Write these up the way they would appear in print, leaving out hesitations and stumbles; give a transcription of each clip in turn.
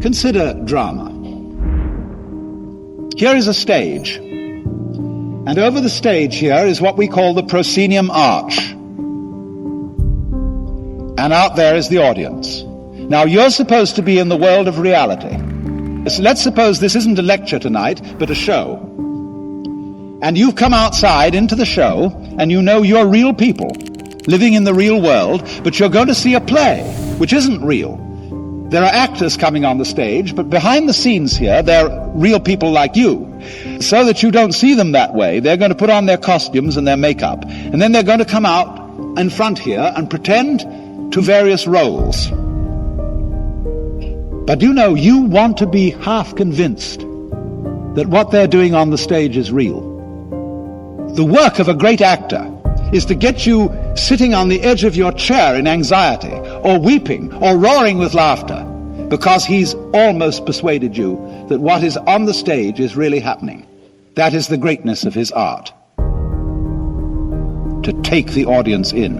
Consider drama. Here is a stage, and over the stage here is what we call the proscenium arch. And out there is the audience. Now you're supposed to be in the world of reality. So let's suppose this isn't a lecture tonight, but a show. And you've come outside into the show, and you know you're real people, living in the real world, but you're going to see a play, which isn't real. There are actors coming on the stage, but behind the scenes here, they're real people like you. So that you don't see them that way, they're going to put on their costumes and their makeup, and then they're going to come out in front here and pretend to various roles. But you know, you want to be half convinced that what they're doing on the stage is real. The work of a great actor is to get you sitting on the edge of your chair in anxiety, or weeping, or roaring with laughter, because he's almost persuaded you that what is on the stage is really happening. That is the greatness of his art. To take the audience in.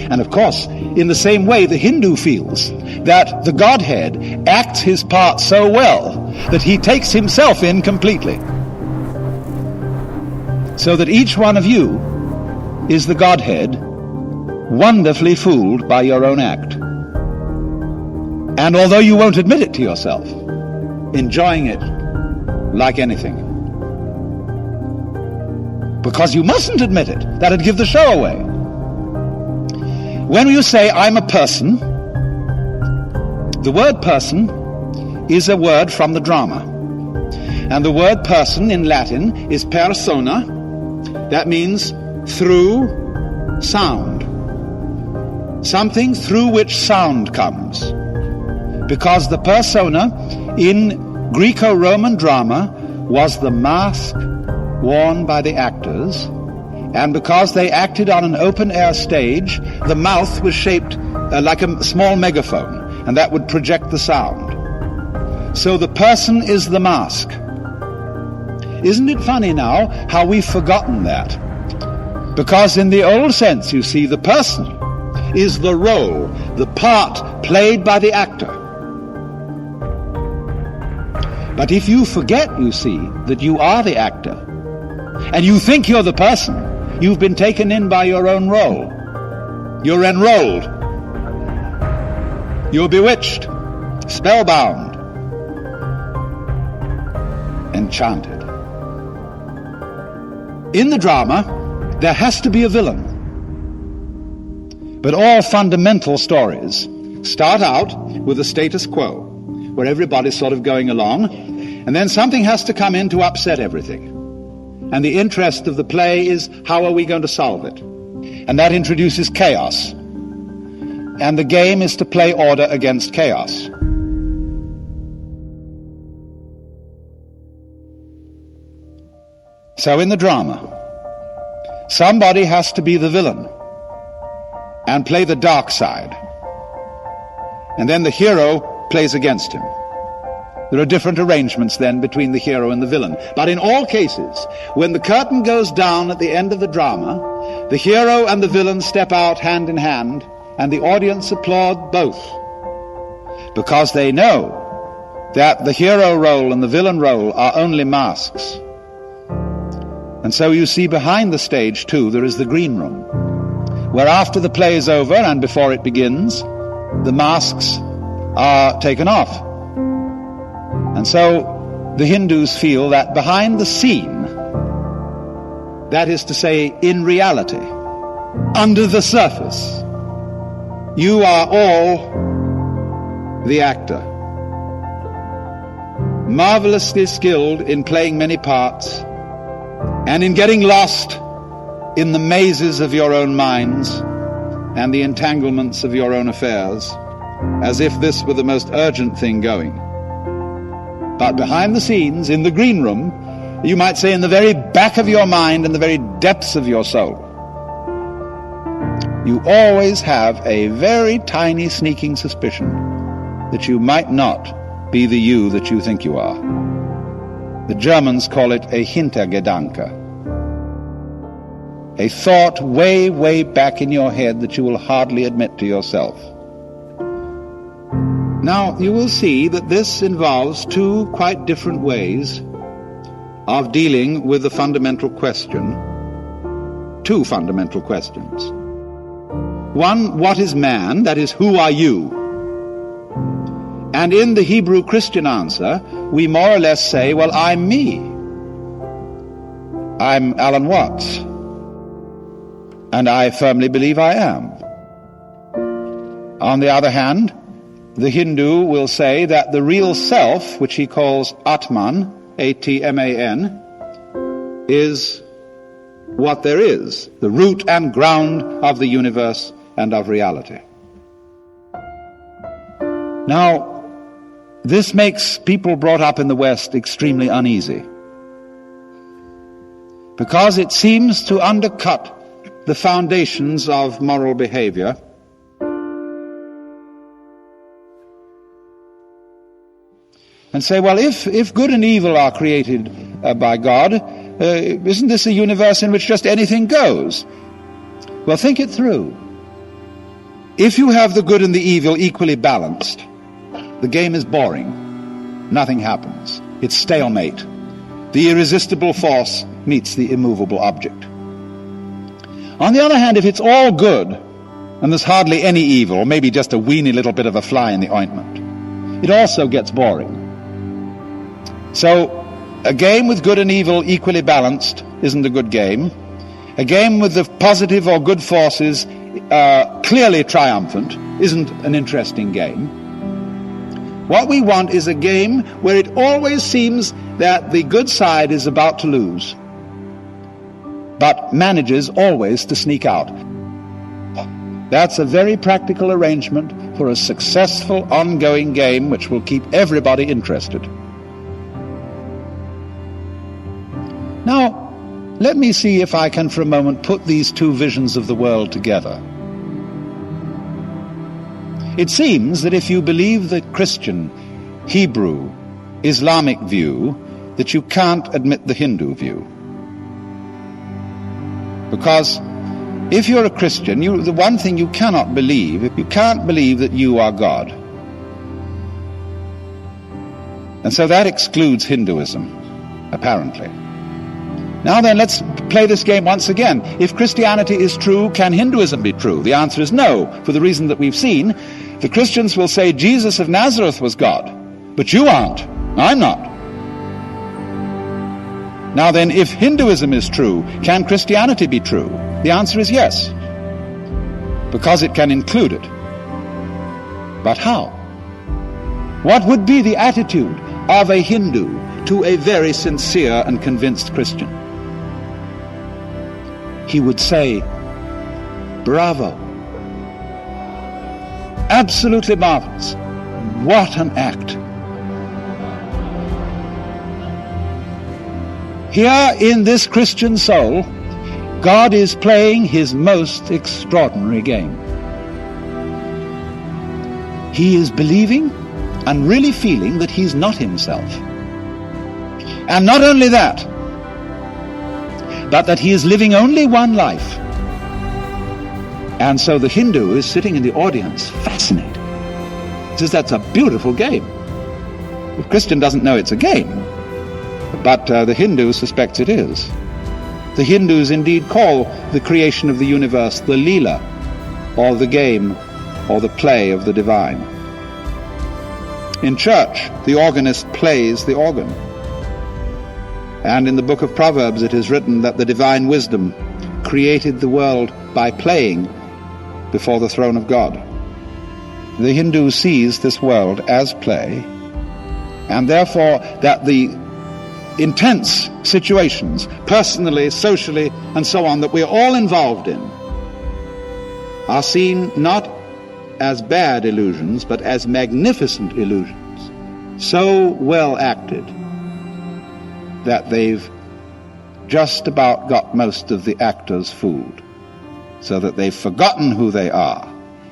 And of course, in the same way, the Hindu feels that the Godhead acts his part so well that he takes himself in completely. So that each one of you is the Godhead, wonderfully fooled by your own act. And although you won't admit it to yourself, enjoying it like anything. Because you mustn't admit it. That'd give the show away. When you say, I'm a person, the word person is a word from the drama. And the word person in Latin is persona. That means through sound. Something through which sound comes. Because the persona in Greco-Roman drama was the mask worn by the actors, and because they acted on an open-air stage, the mouth was shaped like a small megaphone, and that would project the sound. So the person is the mask. Isn't it funny now how we've forgotten that? Because in the old sense, you see, the person is the role, the part played by the actor. But if you forget, you see, that you are the actor, and you think you're the person, you've been taken in by your own role. You're enrolled. You're bewitched, spellbound, enchanted. In the drama, there has to be a villain. But all fundamental stories start out with a status quo, where everybody's sort of going along, and then something has to come in to upset everything. And the interest of the play is, how are we going to solve it? And that introduces chaos. And the game is to play order against chaos. So in the drama, somebody has to be the villain and play the dark side. And then the hero plays against him. There are different arrangements then between the hero and the villain. But in all cases, when the curtain goes down at the end of the drama, the hero and the villain step out hand in hand, and the audience applaud both. Because they know that the hero role and the villain role are only masks. And so you see behind the stage, too, there is the green room, where after the play is over and before it begins, the masks are taken off. And so the Hindus feel that behind the scene, that is to say, in reality, under the surface, you are all the actor, marvelously skilled in playing many parts and in getting lost in the mazes of your own minds and the entanglements of your own affairs, as if this were the most urgent thing going. But behind the scenes, in the green room, you might say in the very back of your mind and the very depths of your soul, you always have a very tiny sneaking suspicion that you might not be the you that you think you are. The Germans call it a Hintergedanke, a thought way, way back in your head that you will hardly admit to yourself. Now, you will see that this involves two quite different ways of dealing with the fundamental question. Two fundamental questions. One, what is man? That is, who are you? And in the Hebrew Christian answer, we more or less say, well, I'm me. I'm Alan Watts. And I firmly believe I am. On the other hand, the Hindu will say that the real self, which he calls Atman, A-T-M-A-N, is what there is, the root and ground of the universe and of reality. Now, this makes people brought up in the West extremely uneasy, because it seems to undercut the foundations of moral behavior. And say, well, if good and evil are created by God, isn't this a universe in which just anything goes? Well, think it through. If you have the good and the evil equally balanced, the game is boring. Nothing happens. It's stalemate. The irresistible force meets the immovable object. On the other hand, if it's all good, and there's hardly any evil, or maybe just a weeny little bit of a fly in the ointment, it also gets boring. So, a game with good and evil equally balanced isn't a good game. A game with the positive or good forces clearly triumphant isn't an interesting game. What we want is a game where it always seems that the good side is about to lose, but manages always to sneak out. That's a very practical arrangement for a successful ongoing game which will keep everybody interested. Now, let me see if I can for a moment put these two visions of the world together. It seems that if you believe the Christian, Hebrew, Islamic view, that you can't admit the Hindu view. Because if you're a Christian, the one thing you cannot believe, you can't believe that you are God. And so that excludes Hinduism, apparently. Now then, let's play this game once again. If Christianity is true, can Hinduism be true? The answer is no, for the reason that we've seen. The Christians will say Jesus of Nazareth was God, but you aren't. I'm not. Now then, if Hinduism is true, can Christianity be true? The answer is yes, because it can include it. But how? What would be the attitude of a Hindu to a very sincere and convinced Christian? He would say, bravo, absolutely marvelous, what an act. Here in this Christian soul, God is playing his most extraordinary game. He is believing and really feeling that he's not himself. And not only that, but that he is living only one life. And so the Hindu is sitting in the audience, fascinated. He says, that's a beautiful game. The Christian doesn't know it's a game, but the Hindu suspects it is. The Hindus indeed call the creation of the universe the Leela, or the game, or the play of the divine. In church, the organist plays the organ. And in the book of Proverbs it is written that the divine wisdom created the world by playing before the throne of God. The Hindu sees this world as play, and therefore that the intense situations, personally, socially, and so on, that we're all involved in, are seen not as bad illusions, but as magnificent illusions, so well acted that they've just about got most of the actors fooled, so that they've forgotten who they are.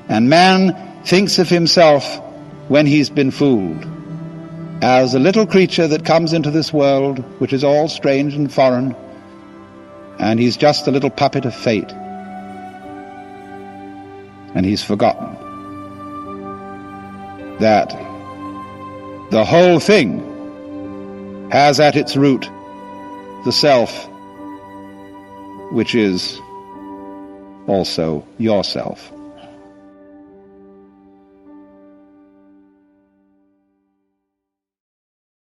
And man thinks of himself, when he's been fooled, as a little creature that comes into this world, which is all strange and foreign, and he's just a little puppet of fate. And he's forgotten that The whole thing has at its root the self, which is also yourself.